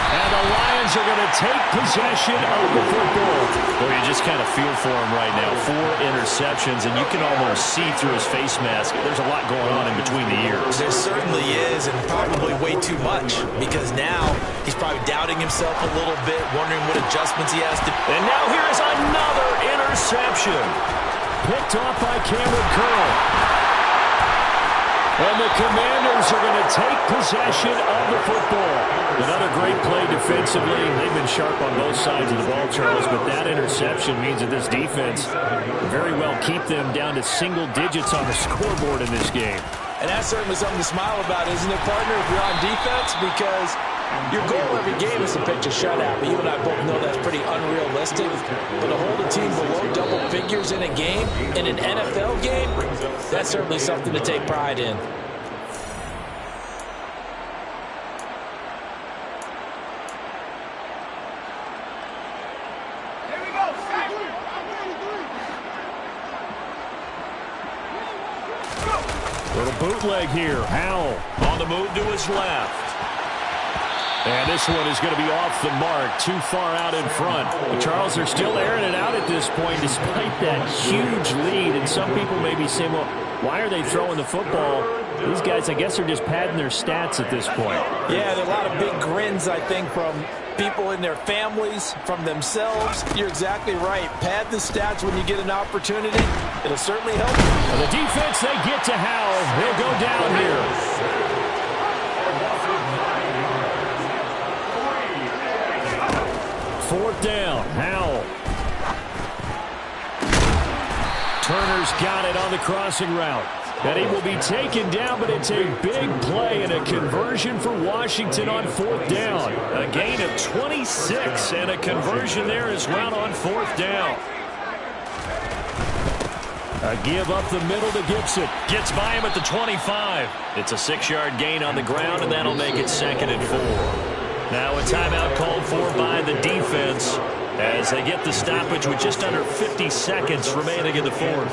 And the Lions are going to take possession of the football. Well, you just kind of feel for him right now. 4 interceptions, and you can almost see through his face mask. There's a lot going on in between the ears. There certainly is, and probably way too much, because now he's probably doubting himself a little bit, wondering what adjustments he has to. And now here is another interception. Picked off by Cameron Curl. And the Commanders are going to take possession of the football. Another great play defensively. They've been sharp on both sides of the ball, Charles, but that interception means that this defense very well keep them down to single digits on the scoreboard in this game. And that's certainly something to smile about, isn't it, partner, if you're on defense? Because your goal every game is to pitch a shutout, but you and I both know that's pretty unrealistic. But to hold a team below double figures in a game, in an NFL game, that's certainly something to take pride in. Little bootleg here. Howell on the move to his left. And this one is going to be off the mark, too far out in front. But Charles, they're still airing it out at this point despite that huge lead. And some people may be saying, well, why are they throwing the football? These guys, I guess, are just padding their stats at this point. Yeah, there are a lot of big grins, I think, from people in their families, from themselves. You're exactly right. Pad the stats when you get an opportunity. It'll certainly help. And the defense, they get to Howell. He'll go down here. 4th down, Howell. Turner's got it on the crossing route. And he will be taken down, but it's a big play and a conversion for Washington on 4th down. A gain of 26 and a conversion there as well on 4th down. A give up the middle to Gibson. Gets by him at the 25. It's a 6-yard gain on the ground, and that'll make it 2nd and 4. Now a timeout called for by the defense as they get the stoppage with just under 50 seconds remaining in the 4th.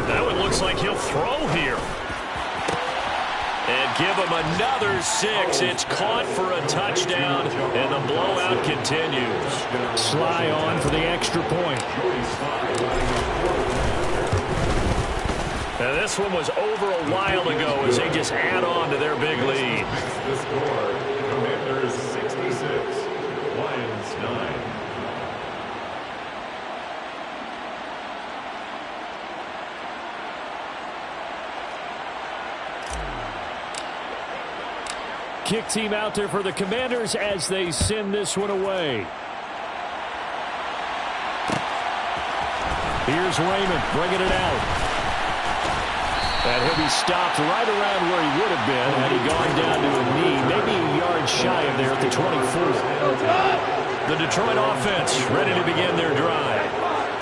Now it looks like he'll throw here. And give him another 6. It's caught for a touchdown, and the blowout continues. Sly on for the extra point. Now this one was over a while ago as they just add on to their big lead. The score, Commanders 66, Lions 9. Kick team out there for the Commanders as they send this one away. Here's Raymond bringing it out. And he'll be stopped right around where he would have been had he gone down to a knee, maybe a yard shy of there at the 24. The Detroit offense ready to begin their drive.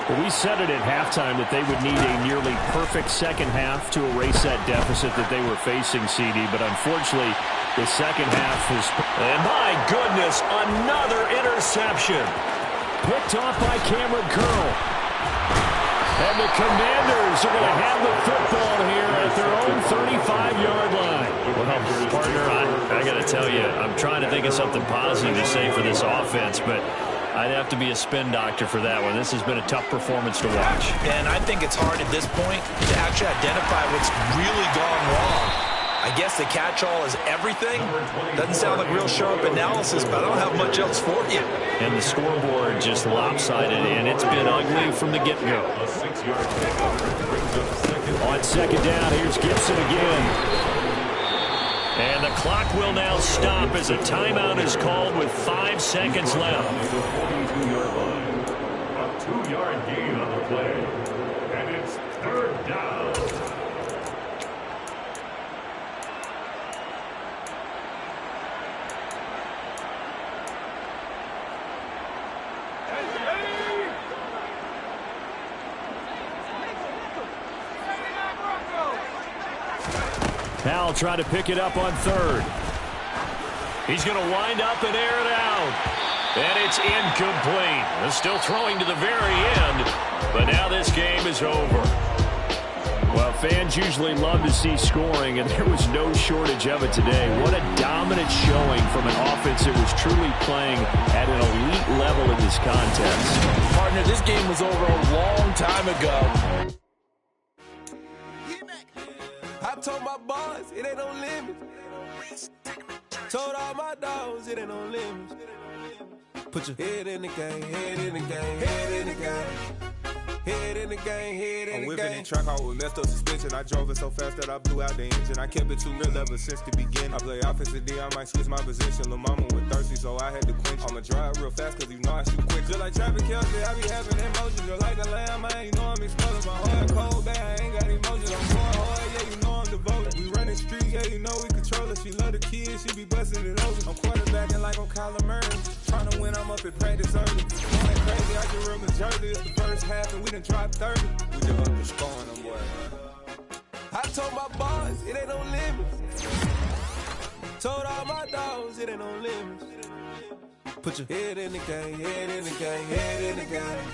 Well, we said it at halftime that they would need a nearly perfect second half to erase that deficit that they were facing, CD, but unfortunately, the second half was... And my goodness, another interception. Picked off by Cameron Curl. And the Commanders are going to have the football here at their own 35-yard line. Well, partner, I got to tell you, I'm trying to think of something positive to say for this offense, but I'd have to be a spin doctor for that one. This has been a tough performance to watch. And I think it's hard at this point to actually identify what's really gone wrong. I guess the catch-all is everything. Doesn't sound like real sharp analysis, but I don't have much else for you. And the scoreboard just lopsided, and it's been ugly from the get-go. On second down, here's Gibson again. And the clock will now stop as a timeout is called with 5 seconds left. A 2-yard gain on the play. And it's third down. Powell trying to pick it up on third. He's going to wind up and air it out. And it's incomplete. They're still throwing to the very end, but now this game is over. Well, fans usually love to see scoring, and there was no shortage of it today. What a dominant showing from an offense that was truly playing at an elite level in this contest. Partner, this game was over a long time ago. I told my boys it ain't no limit. Told all my dogs it ain't no limit. Put your head in the game, head in the game, head in the game. Head in the game, head in the game. I'm whipping in track hall with messed up suspension. I drove it so fast that I blew out the engine. I kept it too real ever since the beginning. I play offensive D, I might switch my position. Lil' mama was thirsty, so I had to quench. I'ma drive real fast, cause you know I shoot quick. Just like traffic Kelsey, I be having emotions. Just like the lamb, man, you know I'm exploding. My heart cold, bad, I ain't got emotions. I'm going hard, yeah, you know I'm devoted. We running street, yeah, you know we control it. She love the kids, she be busting it open. I'm quarterbacking like I'm Kyler Murray. Trying to win, I'm up at practice early. Going crazy, I can run majority. It's the first half, and we done dropped 30. We just up to scoring them, boy. I told my boys it ain't no limits. Told all my dogs it ain't no limits. Put your head in the game, head in the game, head in the game.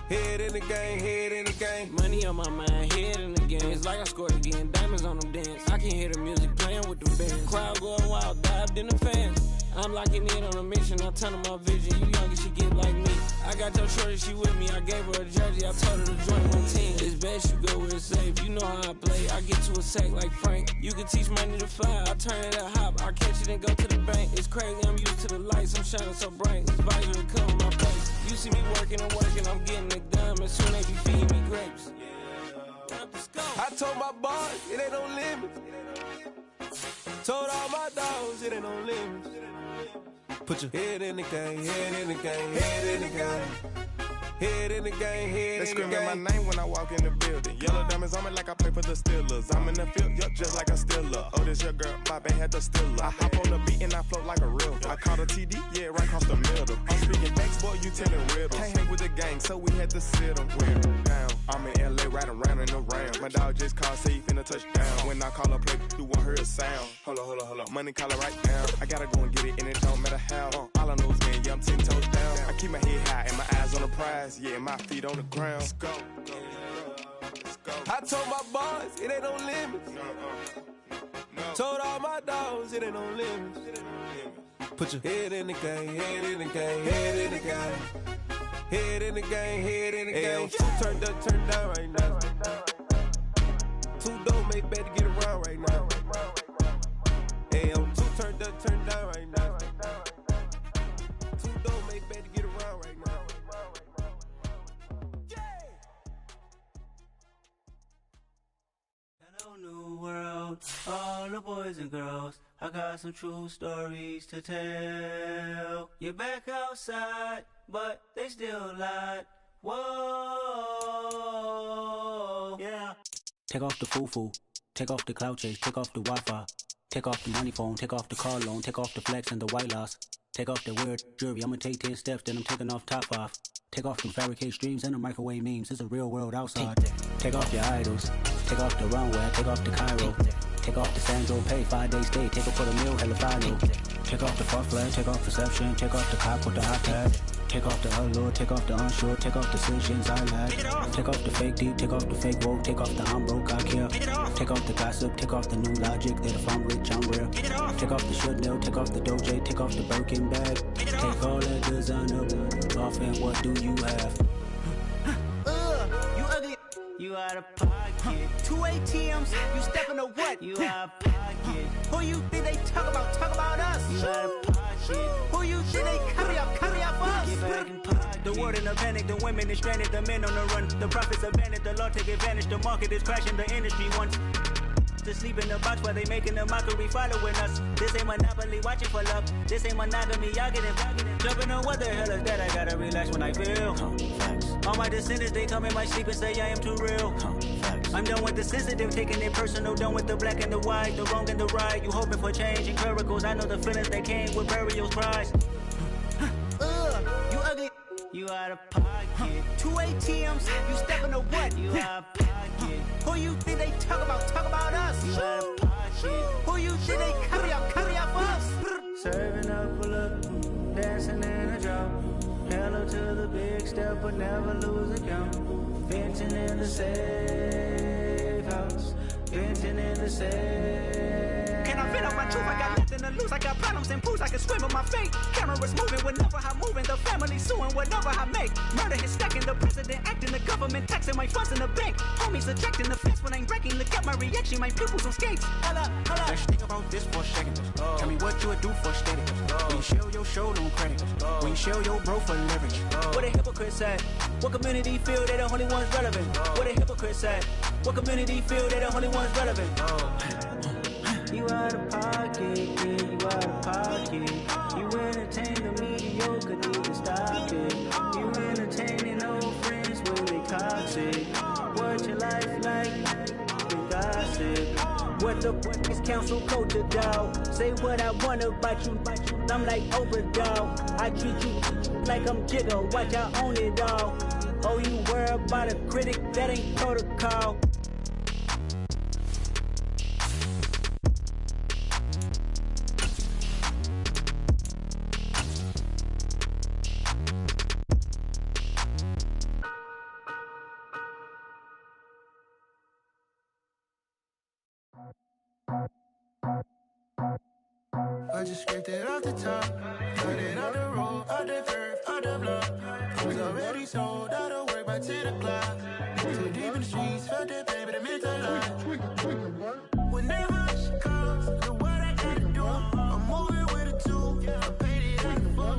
Head in the game, head in the game. Money on my mind, head in the game. It's like I scored again, diamonds on them dance. I can hear the music playing with the band. Crowd going wild, dived in the fans. I'm locking in on a mission, I turn on my vision. You young and she get like me. I got your shorty, she with me. I gave her a jersey, I told her to join my team. It's best you go where it's safe. You know how I play. I get to a sack like Frank. You can teach money to fly. I turn it a hop. I catch it and go to the bank. It's crazy, I'm used to the lights. I'm shining so bright. It's visor to cover my face. You see me working and working, I'm getting it done. And soon they be feeding me grapes. I told my boys it ain't no limits. Told all my dogs it ain't no limits. Put your head in the game, head in the game, head in the game. Head in the game, head in the game. They screaming my name when I walk in the building. Yellow diamonds on me like I play for the Steelers. I'm in the field, yup, just like a Steeler. Oh, this your girl, Bobby had the Steeler. I hop on the beat and I float like a river. I caught a TD, yeah, right across the middle. I'm speaking facts, boy, you telling riddles. Can't hang with the gang, so we had to sit them down. I'm in LA, riding round and around. My dog just called, say he finna touchdown. When I call a play, you won't hear a sound. Hold up, money call it right now. I gotta go and get it, and it don't matter how. All I know is, man, yeah, I'm 10 toes down. I keep my head high and my eyes on the prize. Yeah, my feet on the ground. Let's go. I told my boys it ain't no limits. Told all my dogs it ain't no limits. Put your head in the game, head in the game, head in the game. Head in the game, head in the game. Two turned up, turned down right now. Two don't make bad to get around right now. Hey, I'm two turned up, turned down right now. Two don't make bad to get around right now. Hello, new world, all the boys and girls. I got some true stories to tell. You're back outside, but they still lied. Whoa, yeah. Take off the foo-foo, take off the cloud chase, take off the Wi-Fi, take off the money phone, take off the car loan, take off the flex and the white loss, take off the weird jewelry. I'ma take 10 steps, then I'm taking off top 5. Take off the fabricate streams and the microwave memes. It's a real world outside. Take off your idols, take off the runway, take off the Cairo. Take off the Sandro pay, 5-day stay, take up for the meal, hella follow. Take off the far flag, take off perception, take off the cop with the hot tag. Take off the allure, take off the unsure, take off decisions I lack. Take off the fake deep, take off the fake woke, take off the I'm broke, I care. Take off the gossip, take off the new logic that if I'm rich, I'm real. Take off the Chanel, take off the Doja, take off the Birkin bag. Take all that designer off and what do you have? You ugly. You out of pocket. pocket. 2 ATMs, you stepping to what? You out of pocket. Who you think they talk about? Talk about us. You out of pocket. Who you think they carry up for us? Get back in pocket. The world in a panic, the women is stranded, the men on the run. The profits abandoned, the law take advantage. The market is crashing, the industry wants to sleep in the box while they making a mockery following us. This ain't Monopoly, watching for love. This ain't monogamy, y'all getting jumping on what the hell is that? I gotta relax when I feel. All my descendants, they come in my sleep and say I am too real. I'm done with the sensitive, taking it personal. Done with the black and the white, the wrong and the right. You hoping for change and miracles. I know the feelings that came with burial cries. You ugly. You out of pocket. 2 ATMs, you stepping to what? You out of pocket. Who you think they talk about? Talk about us. You out of pocket. Who you think they carry up for us? Serving up a look, dancing in a drop. Hello to the big step, but never lose a count. Venting in the safe house. Venting in the safe. Can I vent out my truth? I got nothing to lose. I got problems and pools. I can swim with my fate. Cameras moving whenever I'm moving. The family suing whatever I make. Murder is stacking. The president acting. The government taxing my funds in the bank. Homies ejecting the fence when I'm breaking. Look at my reaction. My pupils on skates. Holla. Let's think about this for a second. Tell me what you would do for steady. When you show your show no credit. When you show your bro for leverage. What a hypocrite said. What community feel they the only ones relevant? What a hypocrite said. What community feel they the only ones relevant? You out of pocket, yeah, you out of pocket. You entertain the mediocre, need to stop it. You entertaining old friends when they toxic. What your life like, and gossip. What the fuck is council culture, dog? Say what I want about you, I'm like overdog. I treat you like I'm Jigga, watch I own it all. Oh, you worry about a critic, that ain't protocol. I just scraped it off the top, cut it off the road, off the curve, off the block. I was already sold out of work by 10 o'clock. Too deep in the streets, felt that baby, the mental lie. Whenever she calls, look what I gotta do. I'm moving with a two, I paid it out of full.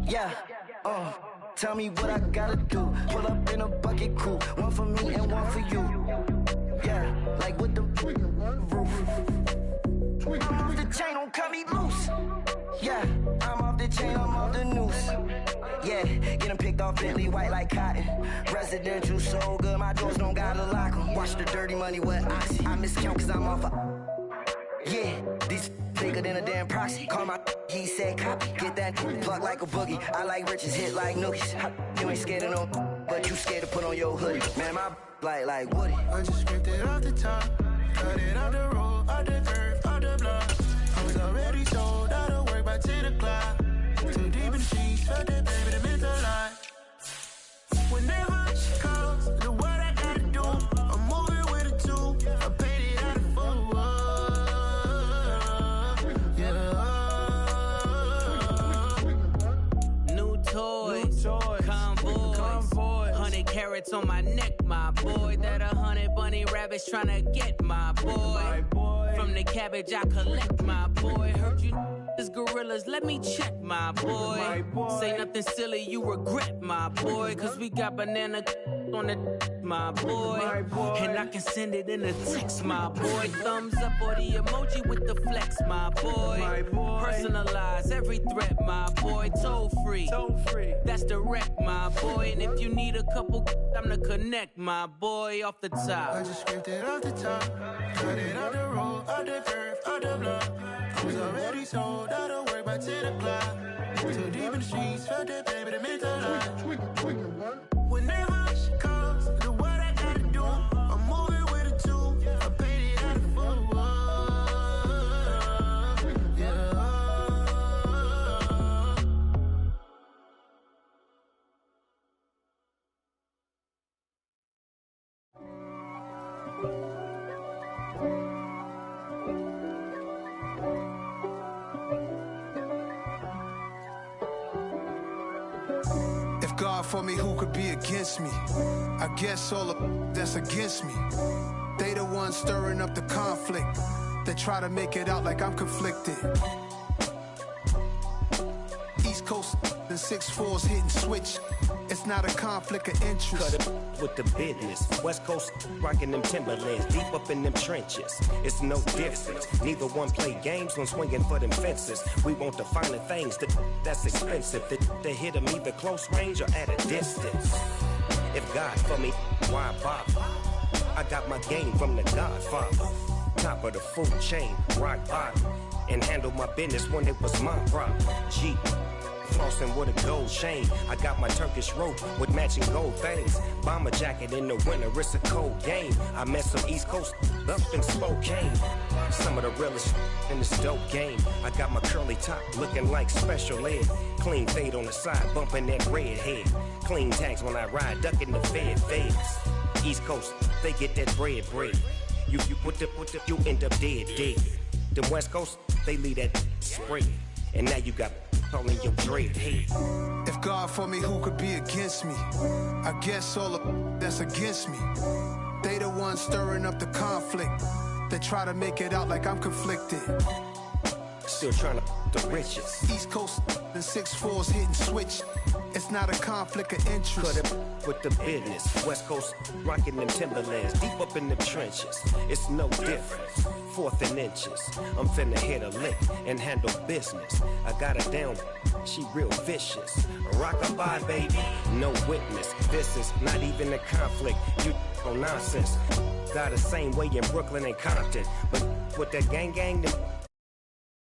Yeah, tell me what I gotta do. Pull up in a bucket crew, one for me and one for you. Yeah, like with the roof. I'm off the chain, don't cut me loose. Yeah, I'm off the chain, I'm off the noose. Yeah, get them picked off Bentley, white like cotton. Residential so good, my doors don't gotta lock them. Watch the dirty money with Oxy. I miscount cause I'm off a... Yeah, these bigger than a damn proxy. Call my he said copy. Get that plug like a boogie. I like riches, hit like nookies. You ain't scared of no, but you scared to put on your hoodie. Man, my like Woody. I just scraped it off the top, cut it off the road, off the curve, off the block. I was already sold out of work by 10 o'clock. Too deep in the streets, felt that baby, the mental lie. Whenever she calls, look what I gotta do. I'm moving with a two, I paid it out of full. Convoy, 100 carats on my neck, my boy. That 100 bunny rabbits tryna get my boy. From the cabbage I collect, my boy. Heard you is gorillas, let me check, my boy. Say nothing silly, you regret, my boy. Cause we got banana on the my boy. And I can send it in a text, my boy. Thumbs up or the emoji with the flex, my boy. Personalize every threat, my boy. Toll free, that's direct, my boy. And if you need a couple, I'm the connect, my boy. Off the top, I just scraped it off the top, cut it off the road, off the curve, off the block. I was already sold out of work by 10 o'clock. Too deep in the streets, felt that baby, the mental lie. Whenever she calls, look what I gotta do. I'm moving with a two, I paid it out of full. God for me, who could be against me? I guess all of that's against me. They the ones stirring up the conflict. They try to make it out like I'm conflicted. East Coast and 6'4's hitting switch. It's not a conflict of interest. Cut it with the business. West Coast rocking them Timberlands, deep up in them trenches. It's no difference. Neither one play games when swinging for them fences. We want the finer things that's expensive. They hit them either close range or at a distance. If God for me, why bother? I got my game from the Godfather. Top of the food chain, rock bottom. And handle my business when it was my problem. G. Flossing with a gold chain. I got my Turkish rope with matching gold things. Bomber jacket in the winter, it's a cold game. I met some East Coast up in Spokane. Some of the realest in this dope game. I got my curly top looking like special ed. Clean fade on the side, bumping that red head. Clean tags when I ride, ducking the feds. East Coast, they get that bread. You you end up dead. Them West Coast, they leave that spray. And now you got all in your dread head. If God for me, who could be against me? I guess all of that's against me. They the ones stirring up the conflict. They try to make it out like I'm conflicted. Still trying to the riches. East Coast and 6'4's hitting switch. It's not a conflict of interest. Cut it with the business. West Coast rocking them Timberlands, deep up in the trenches. It's no difference. 4th and inches. I'm finna hit a lick and handle business. I got her down, she real vicious. Rock-a-bye, baby, no witness. This is not even a conflict. You on nonsense. Got the same way in Brooklyn and Compton. But with that gang, them